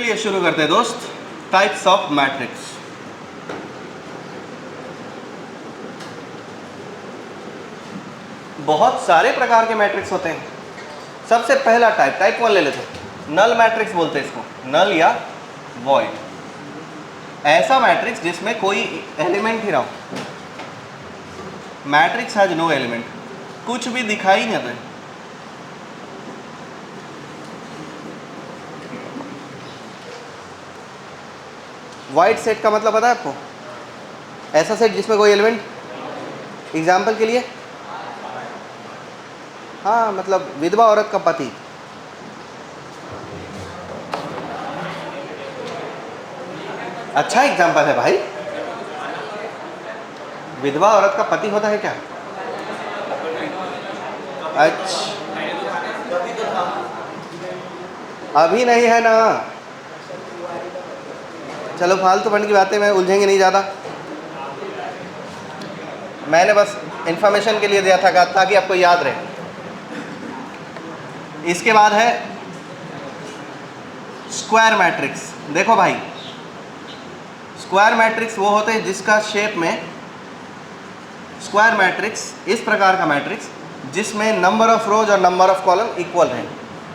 चलिए शुरू करते हैं दोस्त। Types of matrix. बहुत सारे प्रकार के मैट्रिक्स होते हैं। सबसे पहला टाइप 1 ले लेते हैं। नल मैट्रिक्स बोलते हैं इसको, नल या वॉइड। ऐसा मैट्रिक्स जिसमें कोई एलिमेंट ही ना हो। मैट्रिक्स हैज नो एलिमेंट, कुछ भी दिखाई नहीं दे। वाइड सेट का मतलब पता है आपको? ऐसा सेट जिसमें कोई एलिमेंट, एग्जाम्पल के लिए, हाँ मतलब विधवा औरत का पति। अच्छा एग्जाम्पल है भाई। विधवा औरत का पति होता है क्या? अच्छा अभी नहीं है ना। चलो फालतू फंड की बातें में उलझेंगे नहीं ज़्यादा। मैंने बस इंफॉर्मेशन के लिए दिया था ताकि आपको याद रहे। इसके बाद है स्क्वायर मैट्रिक्स। देखो भाई, स्क्वायर मैट्रिक्स वो होते हैं जिसका शेप में, स्क्वायर मैट्रिक्स इस प्रकार का मैट्रिक्स जिसमें नंबर ऑफ रोज और नंबर ऑफ कॉलम इक्वल है।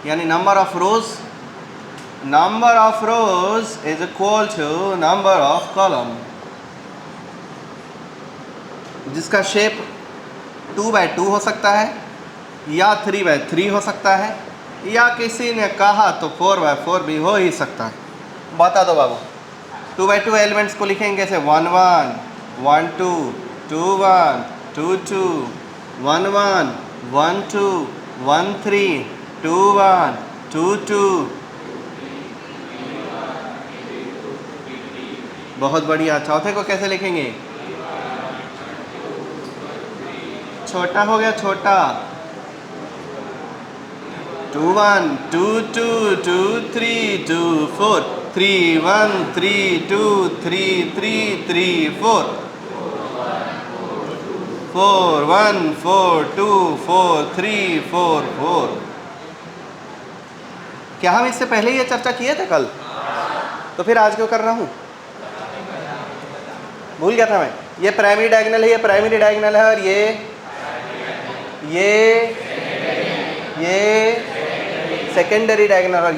यानी number of rows is equal to number of column, जिसका शेप 2x2 हो सकता है या 3x3 हो सकता है, या किसी ने कहा तो 4x4 भी हो ही सकता है। बता दो बाबू, 2x2 एलिमेंट्स को लिखेंगे कैसे? 1 1 1 2 2 1 2 2 1 1 1 2 1 3 2 1 2 2। बहुत बढ़िया। चौथे को कैसे लिखेंगे? छोटा हो गया, छोटा 2 1 2 2 2 3 2 4 3 1 3 2 3 3 3 4 4 1 4 2 4 3 4 4। क्या हम इससे पहले ये चर्चा किए थे कल? तो फिर आज क्यों कर रहा हूँ? भूल गया था मैं। ये प्राइमरी डायगोनल है, ये प्राइमरी डायगोनल है, और ये सेकेंडरी डायगोनल, और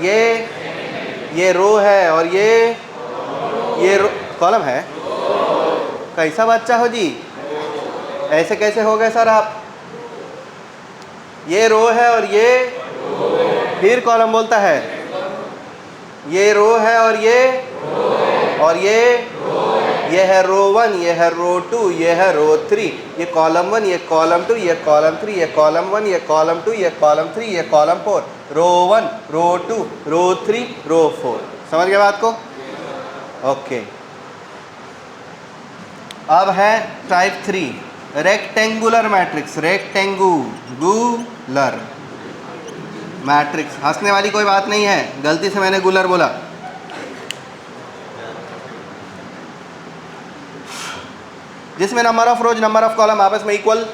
ये रो है, और ये कॉलम है। कैसा बच्चा हो जी? ऐसे कैसे हो गए सर आप? ये रो है और ये फिर कॉलम बोलता है। ये रो है और ये है रो 1, ये है रो 2, ये है रो 3, ये कॉलम 1, ये कॉलम 2, ये कॉलम 3, ये कॉलम 1, ये कॉलम 2, ये कॉलम 3, ये कॉलम 4। रो 1, रो 2, रो 3, रो 4। समझ गए बात को? ओके। अब है type 3, rectangular matrix. Rectangular matrix. हंसने वाली कोई बात नहीं है, गलती से मैंने गुलर बोला। जिसमें number of rose number of column आपस में इक्वल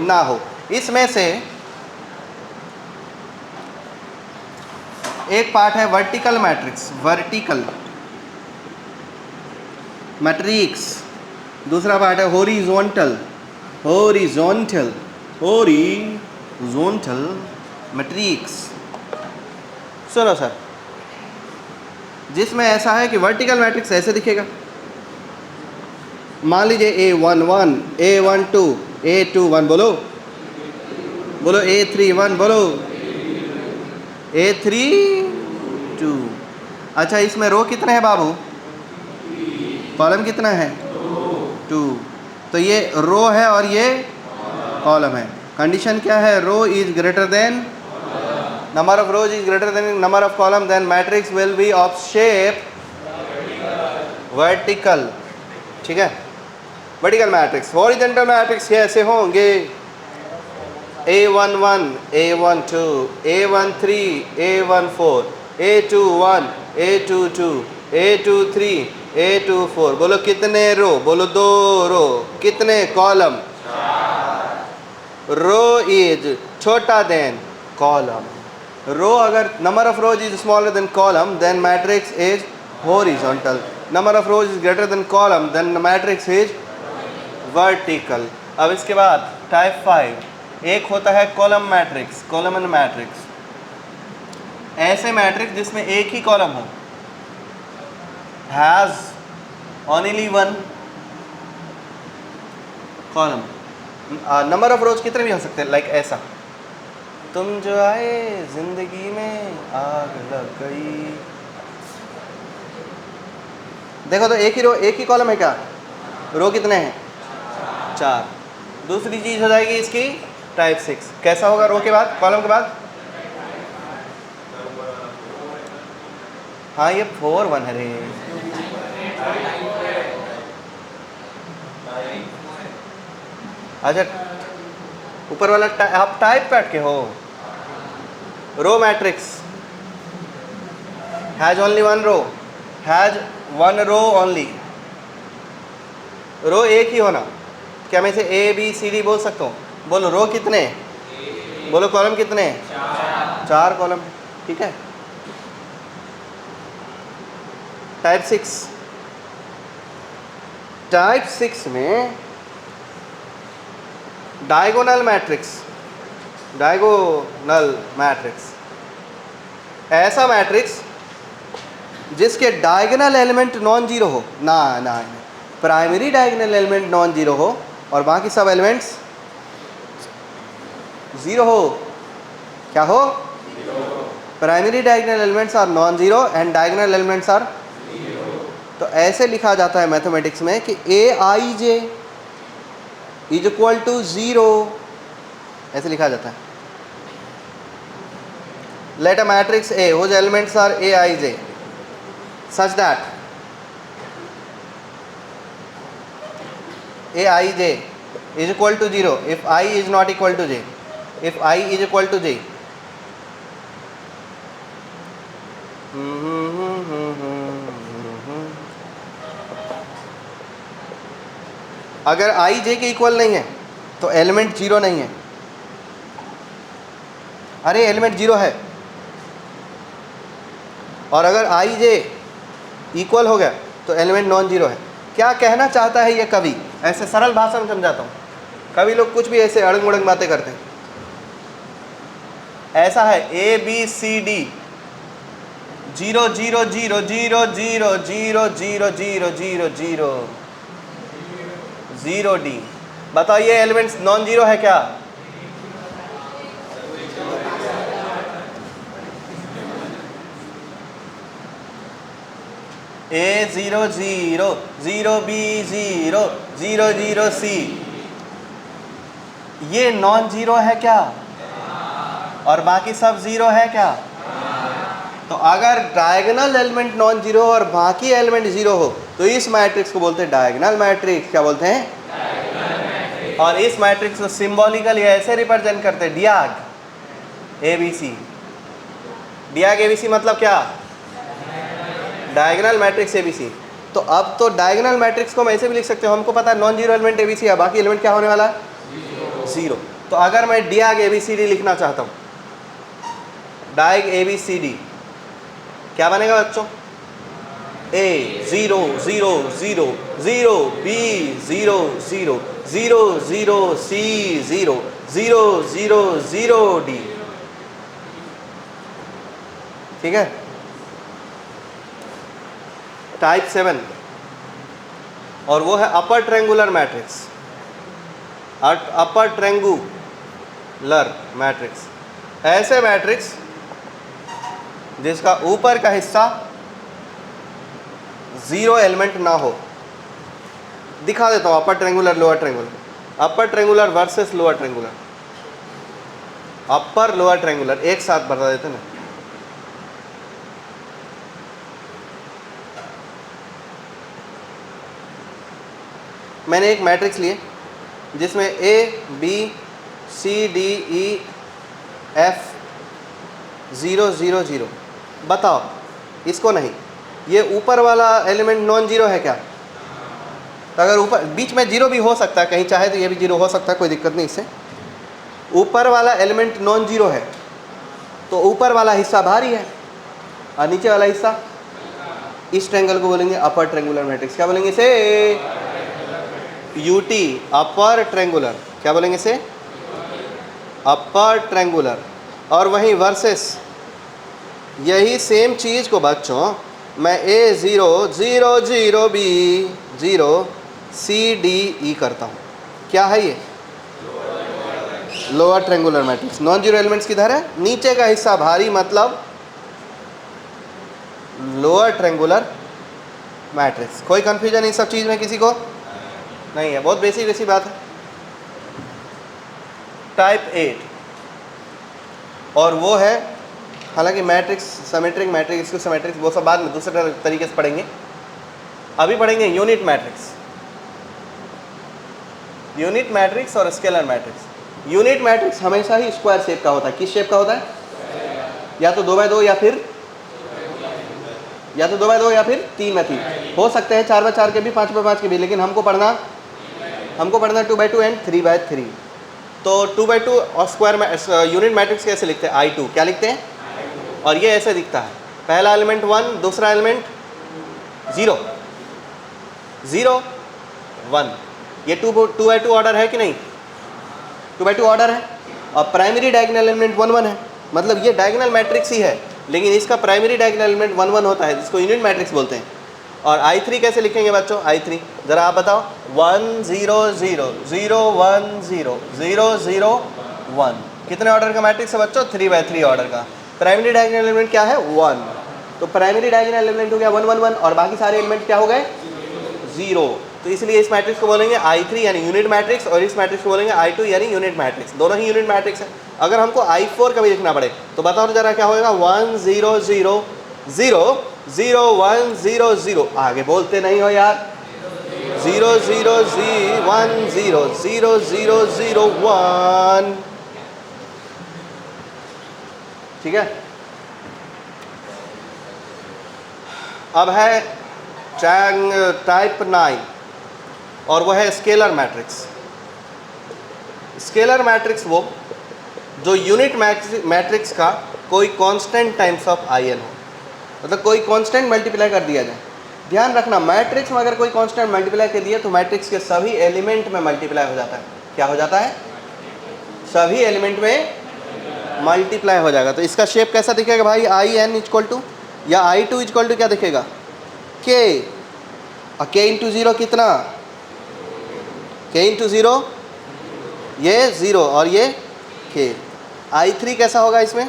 ना हो। इसमें से एक पार्ट है वर्टिकल मैट्रिक्स, वर्टिकल मैट्रिक्स। दूसरा पार्ट है हॉरिजॉन्टल मैट्रिक्स। सुनो सर, जिसमें ऐसा है कि वर्टिकल मैट्रिक्स ऐसे दिखेगा। मान लीजिए A11 A12 A21, बोलो A31, बोलो A32। अच्छा, इसमें रो कितने हैं बाबू? कॉलम कितना है? 2। तो ये रो है और ये कॉलम है। कंडीशन क्या है? Row is greater than number of rows is greater than number of column, then matrix will be of shape vertical. ठीक है? Vertical matrix. हॉरिजॉन्टल मैट्रिक्स ऐसे होंगे A11 A12 A13 A14 A21 A22 A23 A24। बोलो कितने रो? बोलो 2 row. कितने column? Row is छोटा than column. Row अगर number of rows is smaller than column then matrix is horizontal, number of rows is greater than column then matrix is vertical. अब इसके बाद type 5 एक होता है कॉलम मैट्रिक्स, कॉलमन मैट्रिक्स, ऐसे matrix जिसमें एक ही कॉलम हो, has only one column, number of rows कितने भी हो सकते हैं, लाइक ऐसा, तुम जो आए जिंदगी में आग लग गई। देखो तो एक ही कॉलम है क्या, रो कितने हैं, 4। दूसरी चीज हो जाएगी इसकी टाइप 6, कैसा होगा, रो के बाद कॉलम के बाद, हाँ ये 4 1 है रे, अच्छा ऊपर वाला आप टाइप काट के हो, row matrix has only one row, has one row only, row एक ही होना, क्या मैं इसे ए बी सी डी बोल सकता हूँ, बोलो रो कितने, बोलो कॉलम कितने, 4 कॉलम, ठीक है। टाइप 6, टाइप 6 में डायगोनल मैट्रिक्स, डायगोनल मैट्रिक्स, ऐसा मैट्रिक्स जिसके डायगोनल एलिमेंट नॉन जीरो हो, ना primary diagonal element non zero हो और बाकी सब एलिमेंट्स जीरो हो, क्या हो, primary diagonal elements are non zero and diagonal elements are, तो ऐसे लिखा जाता है मैथमेटिक्स में कि A I J is equal to 0, ऐसे लिखा जाता है। Let a matrix A whose elements are a I j such that a I j is equal to 0 if I is not equal to j, if I is equal to j, अगर आई जे के equal नहीं है तो element zero नहीं है, अरे element zero है, और अगर आई जे इक्वल हो गया तो एलिमेंट नॉन जीरो है। क्या कहना चाहता है ये कवि, ऐसे सरल भाषा में समझाता हूँ, कवि लोग कुछ भी ऐसे अड़ंग उड़ंग बातें करते हैं। ऐसा है ए बी सी डी 0 0 0 0 0 0 0 0 0 0 0 डी, बताओ ये एलिमेंट्स नॉन जीरो है क्या, ए 0 0 0 बी 0 0 0 सी, ये नॉन जीरो है क्या, और बाकी सब जीरो है क्या। तो अगर डायगोनल एलिमेंट नॉन जीरो और बाकी एलिमेंट जीरो हो तो इस मैट्रिक्स को बोलते हैं डायगोनल मैट्रिक्स। क्या बोलते हैं, और इस मैट्रिक्स को सिंबॉलिकली ऐसे रिप्रेजेंट करते हैं, डियाग एबीसी। डियाग एबीसी मतलब क्या, डायगोनल मैट्रिक्स एबीसी। तो अब तो डायगोनल मैट्रिक्स को हम ऐसे भी लिख सकते हो, हमको पता है नॉन जीरो एलिमेंट एबीसी है, बाकी एलिमेंट क्या होने वाला है, जीरो। तो अगर मैं डियाग एबीसीडी लिखना चाहता हूँ, डायग एबीसीडी क्या बनेगा बच्चों, ए 0 0 0 0 बी 0 0 0 0 सी 0 0 0 0 डी, ठीक है। टाइप 7 और वो है upper triangular matrix, upper triangular matrix, ऐसे मैट्रिक्स जिसका ऊपर का हिस्सा जीरो एलिमेंट ना हो। दिखा देता हूँ upper triangular lower triangular, upper triangular versus lower triangular, upper lower triangular एक साथ बता देते ना। मैंने एक मैट्रिक्स लिए जिसमें A B C D E F 0 0 0, बताओ इसको नहीं, ये ऊपर वाला एलिमेंट नॉन जीरो है क्या। तो अगर ऊपर बीच में जीरो भी हो सकता है, कहीं चाहे तो ये भी जीरो हो सकता है, कोई दिक्कत नहीं इससे। ऊपर वाला एलिमेंट नॉन जीरो है तो ऊपर वाला हिस्सा भारी है और नीचे वाला हिस्सा, इस ट्रायंगल को बोलेंगे अपर ट्रायंगुलर मैट्रिक्स। क्या बोलेंगे इसे? UT, upper triangular. क्या बोलेंगे इसे? Upper triangular. और वहीं वर्सेस यही सेम चीज़ को बच्चों मैं A0 0 0 B 0 C D E करता हूँ। क्या है ये? Lower triangular matrix. Non zero elements किधर है? नीचे का हिस्सा भारी, मतलब लोअर ट्रायंगुलर मैट्रिक्स। कोई कंफ्यूजन इन सब चीज़ में किसी को नहीं है? बहुत बेसिक बेसिक बात है। टाइप 8 और वो है, हालांकि मैट्रिक्स, सिमेट्रिक मैट्रिक्स, इसको सिमेट्रिक्स वो सब बाद में दूसरे तरीके से पढ़ेंगे। अभी पढ़ेंगे यूनिट मैट्रिक्स। यूनिट मैट्रिक्स और स्केलर मैट्रिक्स। यूनिट मैट्रिक्स हमेशा ही स्क्वायर शेप का होता है। किस शेप का होता है? या तो 2x2 या फिर 2x2 या फिर 3x3। हो सकते हैं 4x4 के भी, 5x5 के भी, लेकिन हमको पढ़ना 2x2 एंड 3x3। तो 2x2 और स्क्वायर में यूनिट मैट्रिक्स कैसे लिखते हैं? I2। क्या लिखते हैं? और ये ऐसे दिखता है, पहला एलिमेंट 1, दूसरा एलिमेंट 0 0 1। ये 2x2 ऑर्डर है कि नहीं? 2x2 ऑर्डर है। और प्राइमरी डायगोनल एलिमेंट 1 1 है, मतलब ये डायगोनल मैट्रिक्स ही है, लेकिन इसका प्राइमरी डायगोनल एलिमेंट 1 1 होता है, जिसको यूनिट मैट्रिक्स बोलते हैं। और I3 कैसे लिखेंगे बच्चों? I3 ज़रा आप बताओ। 1 0 0 0 1 0 0 0 1। कितने ऑर्डर का मैट्रिक्स है बच्चों? 3x3 ऑर्डर का। प्राइमरी डायगोनल एलिमेंट क्या है? 1। तो प्राइमरी डायगोनल एलिमेंट हो गया 1 1 1 और बाकी सारे एलिमेंट क्या हो गए? 0। तो इसलिए इस मैट्रिक्स को बोलेंगे I3 यानी यूनिट मैट्रिक्स, और इस मैट्रिक्स को बोलेंगे I2 यानी यूनिट मैट्रिक्स। दोनों ही यूनिट मैट्रिक्स है। अगर हमको I4 का भी लिखना पड़े तो बताओ तो जरा क्या होगा? 1 0 0 0 0 1 0 0। आगे बोलते नहीं हो यार। 0 0 1 0 0 0 0 1। ठीक है। अब है टाइप 9 और वह है स्केलर मैट्रिक्स। स्केलर मैट्रिक्स वो जो यूनिट मैट्रिक्स का कोई कांस्टेंट टाइम्स ऑफ IN हो, मतलब कोई कांस्टेंट मल्टीप्लाई कर दिया जाए। ध्यान रखना, मैट्रिक्स में अगर कोई कांस्टेंट मल्टीप्लाई कर दिया तो मैट्रिक्स के सभी एलिमेंट में मल्टीप्लाई हो जाता है। क्या हो जाता है? सभी एलिमेंट में मल्टीप्लाई हो जाएगा। तो इसका शेप कैसा दिखेगा भाई? IN इक्वल टू या I2 इक्वल टू क्या दिखेगा? K। और K इंटू 0 कितना? K इंटू 0 ये 0 और ये K। I3 कैसा होगा इसमें?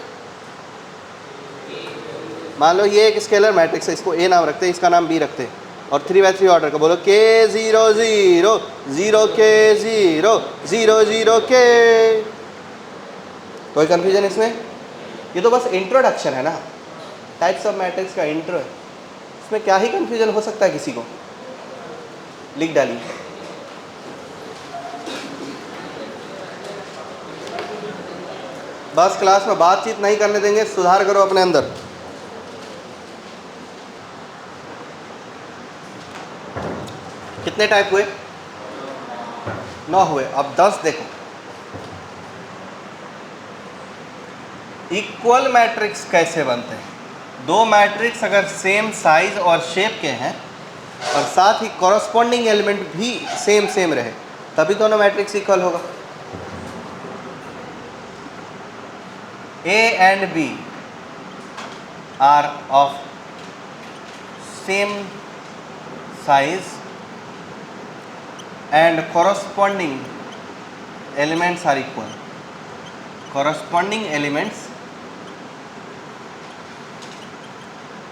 मान लो ये एक स्केलर मैट्रिक्स है, इसको A नाम रखते हैं, इसका नाम B रखते हैं, और 3x3 ऑर्डर का। बोलो K 0 0 0 K 0 0 0 K। कोई कंफ्यूजन इसमें? ये तो बस इंट्रोडक्शन है ना, टाइप्स ऑफ मैट्रिक्स का इंट्रो है। इसमें क्या ही कंफ्यूजन हो सकता है किसी को? लिख डालिए। बस क्लास में बातचीत नहीं करने देंगे, सुधार करो अपने अंदर। कितने टाइप हुए? 9 हुए। अब 10 देखो। इक्वल मैट्रिक्स कैसे बनते हैं? दो मैट्रिक्स अगर सेम साइज और शेप के हैं और साथ ही कॉरस्पॉन्डिंग एलिमेंट भी सेम रहे, तभी दोनों मैट्रिक्स इक्वल होगा। A and B are of same size and corresponding elements are equal. Corresponding elements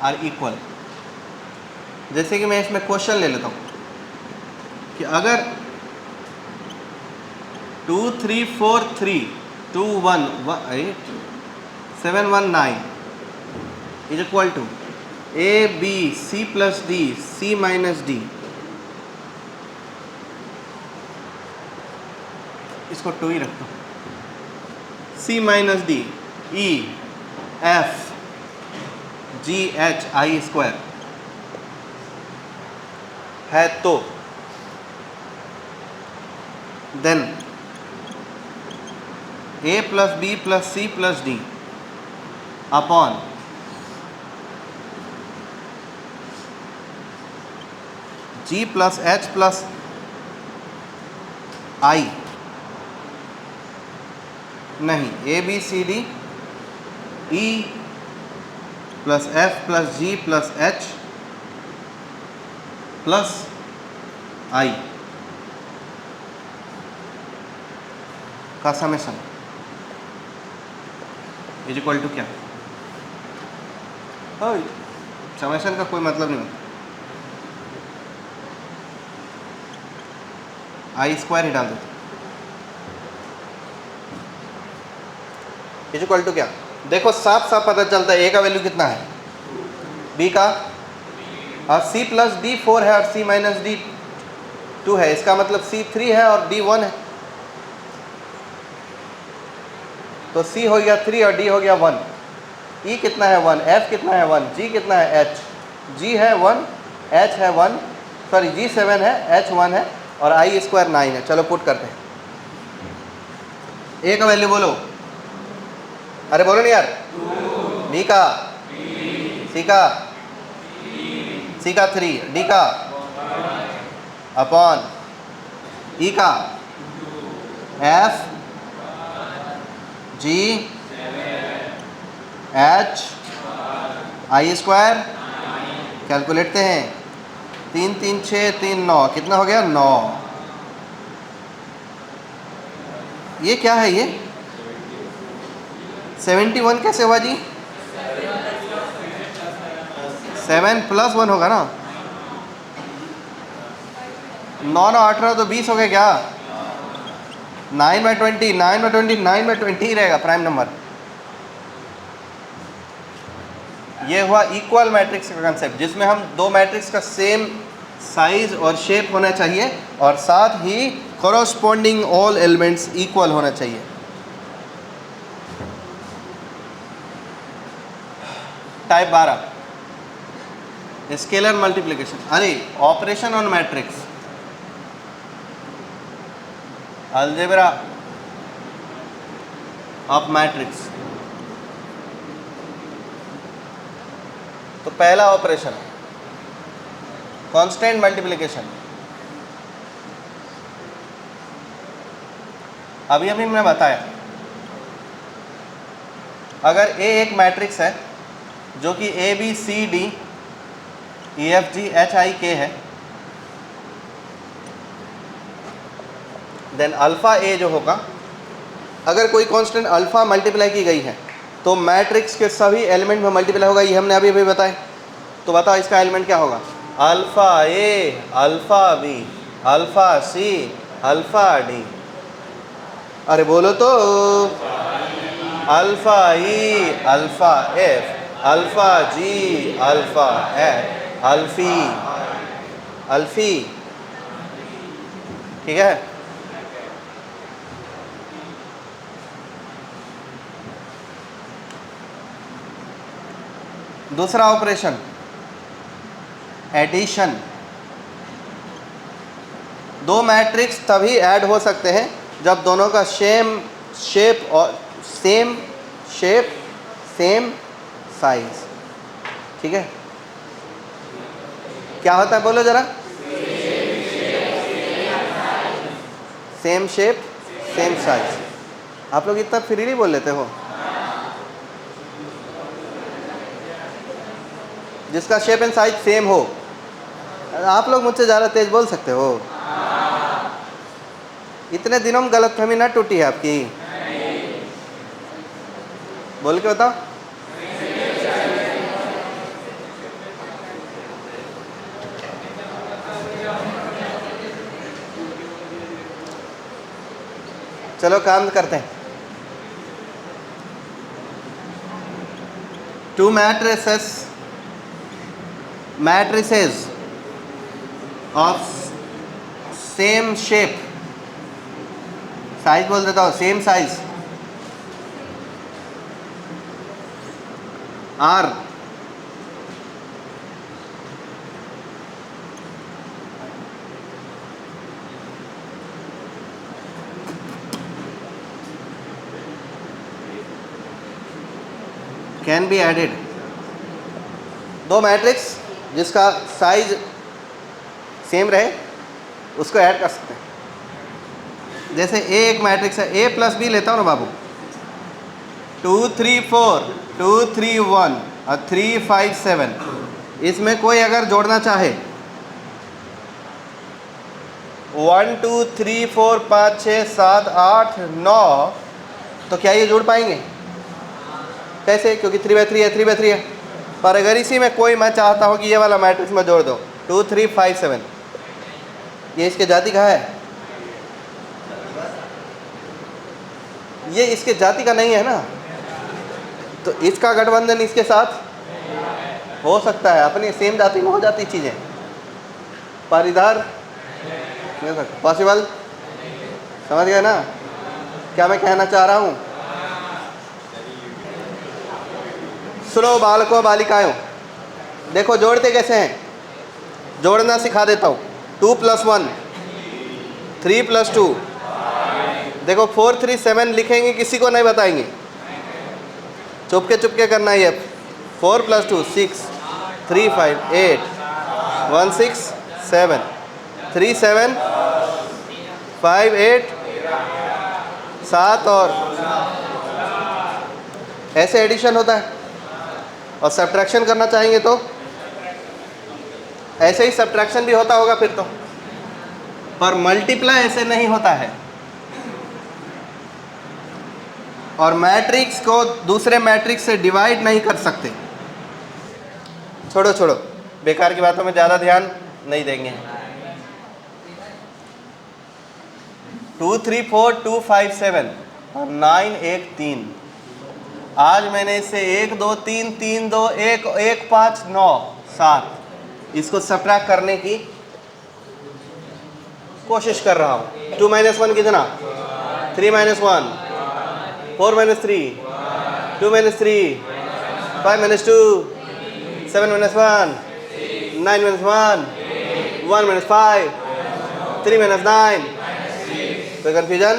are equal. जैसे कि मैं इसमें क्वेश्चन ले लेता हूँ कि अगर 2 3 4 3 2 1 8 7 1 9 is equal to A B C plus D C minus D, इसको 2 ही रखता हूँ, C minus D E F G H I square है, तो then A plus B plus C plus D upon G plus H plus I, नहीं, A B C D E plus F plus G plus H plus I का summation is equal to क्या? Summation का कोई मतलब नहीं होता, आई square ही डाल देते। इज इक्वल टू क्या? देखो साफ साफ पता चलता है ए का वैल्यू कितना है, बी का, और सी प्लस डी 4 है और सी माइनस डी 2 है, इसका मतलब सी 3 है और डी 1 है, तो सी हो गया 3 और डी हो गया 1। ई कितना है 1, एफ कितना है 1, जी कितना है एच, जी है 1, एच है 1, सॉरी जी 7 है, एच 1 है और आई स्क्वायर 9 है। चलो पुट करते हैं, ए का वैल्यू बोलो, अरे बोलो नहीं यार, बी का, सी का, सी का 3, डी का अपॉन ई का F G H I square, कैलकुलेटते हैं, 3 3 6 3 9, कितना हो गया 9। ये क्या है, ये 71 कैसे हुआ जी? 7 प्लस 1 होगा ना, 9 9 18 तो 20 हो गया क्या? 9/20, 9/20, 9/20 ही रहेगा प्राइम नंबर। ये हुआ इक्वल मैट्रिक्स का कंसेप्ट, जिसमें हम दो मैट्रिक्स का सेम साइज और शेप होना चाहिए और साथ ही कॉरस्पॉन्डिंग ऑल एलिमेंट्स इक्वल होना चाहिए। टाइप 12 स्केलर मल्टीप्लिकेशन, अरे operation on matrix, algebra of matrix. तो पहला ऑपरेशन कांस्टेंट मल्टीप्लिकेशन, अभी अभी मैं बताया, अगर ए एक मैट्रिक्स है जो कि A B C D E F G H I के है, देन अल्फा ए जो होगा, अगर कोई कांस्टेंट अल्फा मल्टीप्लाई की गई है तो मैट्रिक्स के सभी एलिमेंट में मल्टीप्लाई होगा, ये हमने अभी अभी बताया। तो बताओ इसका एलिमेंट क्या होगा? अल्फा ए, अल्फा बी, अल्फा सी, अल्फा डी। अरे बोलो तो, अल्फा ई, अल्फा एफ, अल्फा जी, अल्फा एच, अल्फी, अल्फी, ठीक है। दूसरा ऑपरेशन एडिशन, दो मैट्रिक्स तभी ऐड हो सकते हैं जब दोनों का सेम शेप और सेम साइज, ठीक है। क्या होता है बोलो जरा? Same shape same size. आप लोग इतना फ्रीली बोल लेते हो, जिसका शेप एंड साइज सेम हो। आप लोग मुझसे ज़्यादा तेज बोल सकते हो। इतने दिनों में गलतफहमी ना टूटी है आपकी? बोल के बताओ। चलो काम करते हैं। Two matrices of same shape, size बोल देता हूँ, same size are can be added. दो मैट्रिक्स जिसका साइज सेम रहे उसको ऐड कर सकते हैं। जैसे ए एक मैट्रिक्स है, ए प्लस बी लेता हूँ ना बाबू, 2 3 4 2 3 1 और 3 5 7, इसमें कोई अगर जोड़ना चाहे 1 2 3 4 5 6 7 8 9, तो क्या ये जोड़ पाएंगे? कैसे? क्योंकि 3/3 है, 3/3 है। पर अगर इसी में कोई मैं चाहता हूँ कि ये वाला मैट्रिक्स में जोड़ दो 2 3 5 7, ये इसके जाति का है? ये इसके जाति का नहीं है ना, तो इसका गठबंधन इसके साथ हो सकता है, अपनी सेम जाति में हो जाती चीज़ें, पर इधर नहीं हो सकता। पॉसिबल? समझ गए ना क्या मैं कहना चाह रहा हूँ? सुनो बालकों बालिकाओं, देखो जोड़ते कैसे हैं, जोड़ना सिखा देता हूँ। 2 + 1 3 + 2, देखो 4 3 7 लिखेंगे, किसी को नहीं बताएंगे, चुपके करना ही है। 4 + 2 6 3 5 8 1 6 7 3 7 5 8 7, और ऐसे एडिशन होता है। और सब्ट्रैक्शन करना चाहेंगे तो ऐसे ही सब्ट्रैक्शन भी होता होगा फिर तो, पर मल्टीप्लाई ऐसे नहीं होता है। और मैट्रिक्स को दूसरे मैट्रिक्स से डिवाइड नहीं कर सकते। छोड़ो बेकार की बातों में ज़्यादा ध्यान नहीं देंगे। 2 3 4 2 5 7 और 9 1 3। आज मैंने इससे 1 2 3 3 2 1 1 5 9 7 इसको सब्ट्रैक्ट करने की कोशिश कर रहा हूँ। 2 - 1 कितना? 3 - 1 4 - 3 2 - 3 5 - 2 7 - 1 9 - 1 1 - 5 3 - 9। कोई कन्फ्यूजन?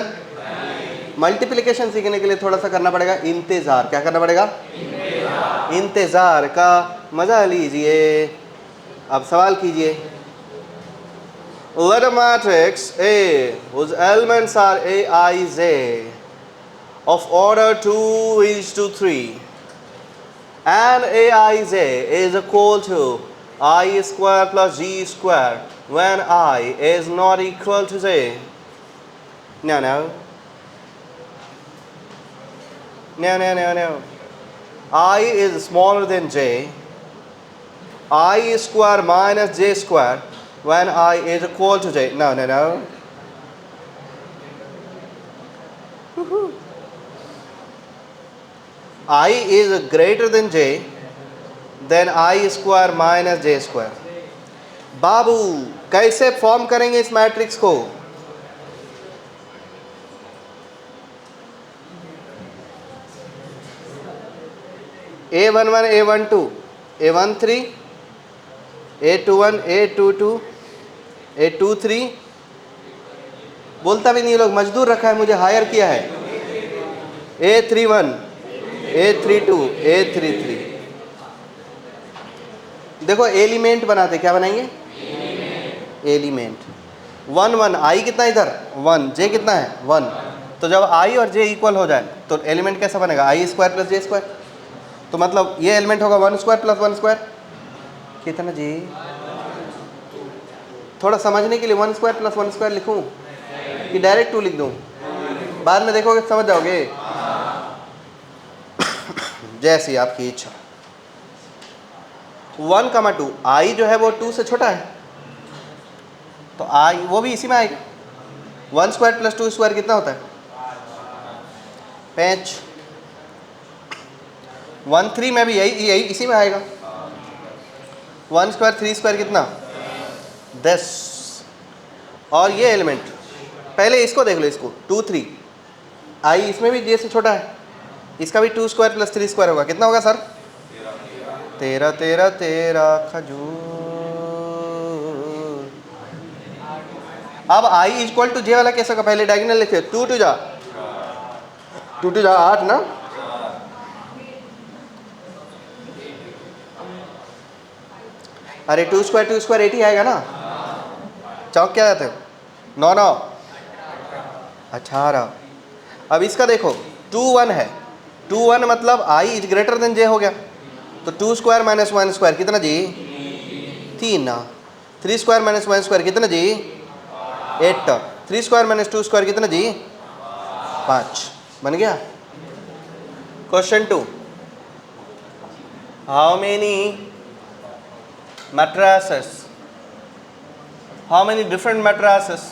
मल्टीप्लिकेशन सीखने के लिए थोड़ा सा करना पड़ेगा इंतज़ार। क्या करना पड़ेगा? इंतज़ार का मज़ा लीजिए। अब सवाल कीजिए। Let a matrix A whose elements are A I J of order 2:3 and A I J is equal to I square plus G square when I is not equal to J. No. I is smaller than J. I square minus J square when I is equal to J. No. I is greater than J, then I square minus J square. बाबू कैसे form करेंगे इस matrix को? A11 A12 A13 A21 A22 A23, बोलता भी नहीं लोग, मजदूर रखा है, मुझे हायर किया है। A31 A32 A33। देखो एलिमेंट बनाते, क्या बनाएंगे? एलिमेंट। 1 1 आई कितना इधर 1, जे कितना है 1, तो जब आई और जे इक्वल हो जाए तो एलिमेंट कैसा बनेगा? आई स्क्वायर प्लस जे स्क्वायर। तो मतलब ये एलिमेंट होगा 1 स्क्वायर प्लस 1 स्क्वायर। कितना जी? थोड़ा समझने के लिए 1 स्क्वायर प्लस 1 स्क्वायर लिखूं कि डायरेक्ट 2 लिख दूं? बाद में देखोगे समझ जाओगे। जैसी आपकी इच्छा। 1, 2 आई जो है वो 2 से छोटा है, तो आई वो भी इसी में आएगा। 1 स्क्वायर प्लस 2 स्क्वायर कितना होता है? 5। 1 3 में भी यही इसी में आएगा। 1 स्क्वायर 3 स्क्वायर कितना? 10। और ये एलिमेंट पहले इसको देख लो, इसको 2 3 आई इसमें भी जे से छोटा है, इसका भी 2 स्क्वायर प्लस 3 स्क्वायर होगा। कितना होगा सर? 13 13 13 खजूर। अब आई इक्वल टू जे वाला कैसे होगा? पहले डायगोनल लिखे, 2 2 जा 8 ना, अरे 2 स्क्वायर 8 ही आएगा ना। चौक क्या जाते हो? 9 9 18। अब इसका देखो 2 1 है, 2 1 मतलब i is greater then j हो गया। तो 2 स्क्वायर माइनस 1 स्क्वायर कितना जी? 3 ना। 3 स्क्वायर माइनस 1 स्क्वायर कितना जी? 8। 3 स्क्वायर माइनस 2 स्क्वायर कितना जी? 5। बन गया। Question 2, how many matrices, how many different matrices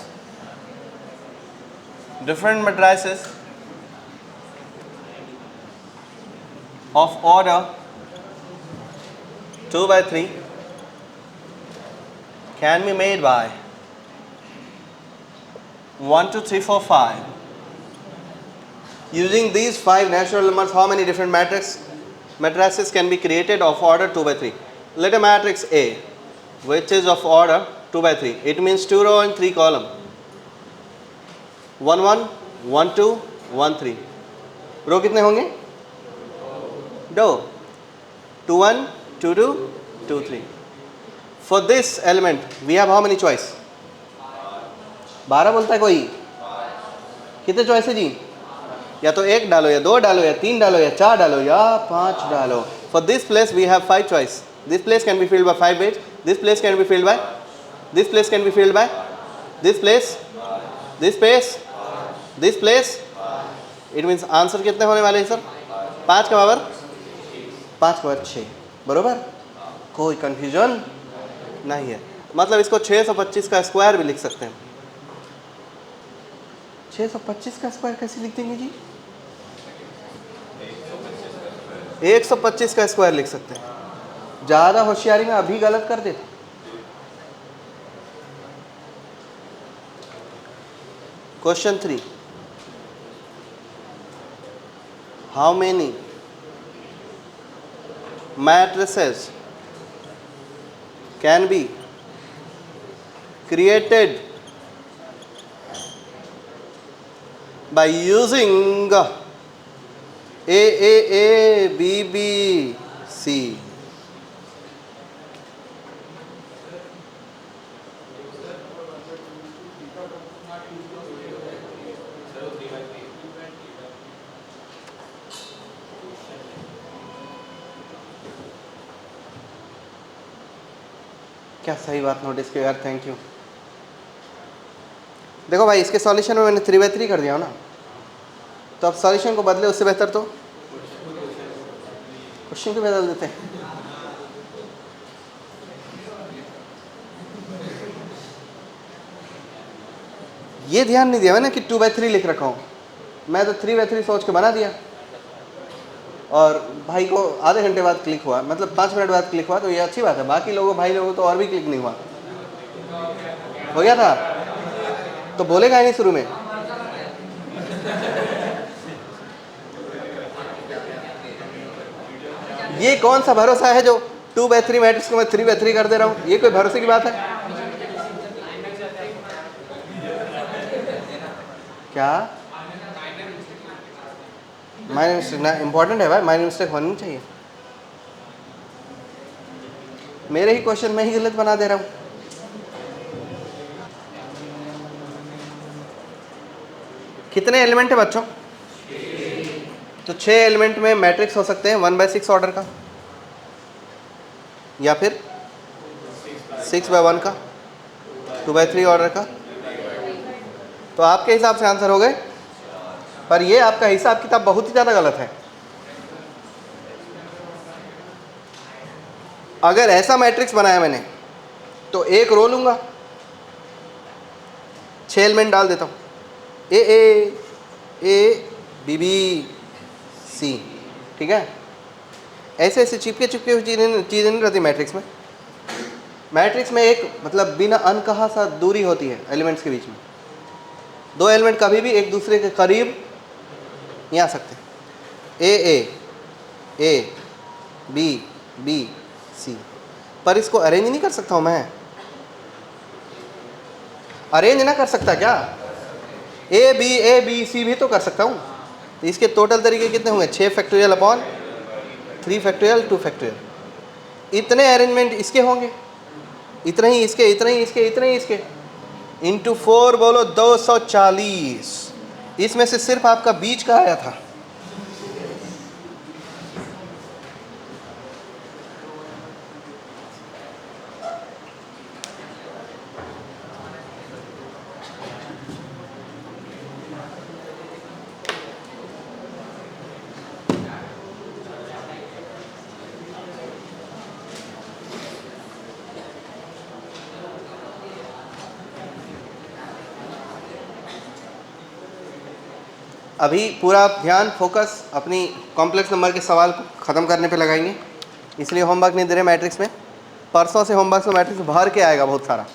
of order 2 by 3 can be made by 1 2 3 4 5. Using these 5 natural numbers, how many different matrices can be created of order 2 by 3? Let a matrix A which is of order 2 by 3. It means 2 row and 3 column. 1 1 1 2 1 3. रो कितने होंगे? 2 2 1 2 2 2 3. For this element we have how many choice? 12 बोलता है कोई? कितने choice है जी? या तो 1 डालो या 2 डालो या 3 डालो या 4 डालो या 5 डालो। For this place we have 5 choice. This place can be filled by 5 ways. This place can be filled by, this place can be filled by, this place, this place, this place. It means answer कितने होने वाले हैं sir? 5 का power 6 बरोबर। कोई confusion नहीं है। मतलब इसको 625 का स्क्वायर भी लिख सकते हैं। 625 का स्क्वायर कैसे लिख देंगे जी? 125 का स्क्वायर लिख सकते हैं। ज़्यादा होशियारी में अभी गलत कर देते। Question 3, how many matrices can be created by using A B B C? क्या सही बात नोटिस किया यार, थैंक यू। देखो भाई इसके सॉल्यूशन में मैंने 3 by 3 कर दिया हो ना, तो अब सॉल्यूशन को बदले उससे बेहतर तो क्वेश्चन को बदल देते हैं। ये ध्यान नहीं दिया मैंने कि 2 by 3 लिख रखा हूँ, मैं तो 3 by 3 सोच के बना दिया और भाई को आधे घंटे बाद क्लिक हुआ, मतलब 5 मिनट बाद क्लिक हुआ, तो ये अच्छी बात है। बाकी लोगों भाई लोगों तो और भी क्लिक नहीं हुआ, हो गया था तो बोलेगा ही नहीं शुरू में। ये कौन सा भरोसा है जो 2 by 3 मैट्रिक्स को मैं 3 by 3 कर दे रहा हूँ? ये कोई भरोसे की बात है क्या? माइनर मिस्टेक ना इंपॉर्टेंट है भाई, माइनर मिस्टेक होनी नहीं चाहिए। मेरे ही क्वेश्चन में ही गलत बना दे रहा हूँ। कितने एलिमेंट है बच्चों? तो 6 एलिमेंट में मैट्रिक्स हो सकते हैं 1 by 6 ऑर्डर का, या फिर 6 by 1 का, 2 by 3 ऑर्डर का। तो आपके हिसाब से आंसर हो गए, पर ये आपका हिसाब किताब बहुत ही ज़्यादा गलत है। अगर ऐसा मैट्रिक्स बनाया मैंने तो एक रो लूँगा, 6 एलिमेंट डाल देता हूँ, ए बी बी सी, ठीक है। ऐसे ऐसे चिपके चिपके हुई चीज़ें नहीं रहती मैट्रिक्स में। मैट्रिक्स में एक मतलब बिना अनकहा सा दूरी होती है एलिमेंट्स के बीच में। 2 एलिमेंट कभी भी एक दूसरे के करीब नहीं आ सकते। ए बी बी सी, पर इसको अरेंज नहीं कर सकता हूँ मैं? अरेंज ना कर सकता क्या? ए बी सी भी तो कर सकता हूँ। तो इसके टोटल तरीके कितने होंगे? 6 फैक्टोरियल अपॉन 3 फैक्टोरियल 2 फैक्टोरियल, इतने अरेंजमेंट इसके होंगे। इतना ही इसके, इतना ही इसके, इतना ही इसके, इंटू 4 बोलो 240। इसमें से सिर्फ आपका बीच का आया था। अभी पूरा ध्यान फोकस अपनी कॉम्प्लेक्स नंबर के सवाल को ख़त्म करने पे लगाएंगे, इसलिए होमवर्क नहीं दे रहे मैट्रिक्स में। परसों से होमवर्क में मैट्रिक्स भर के आएगा बहुत सारा।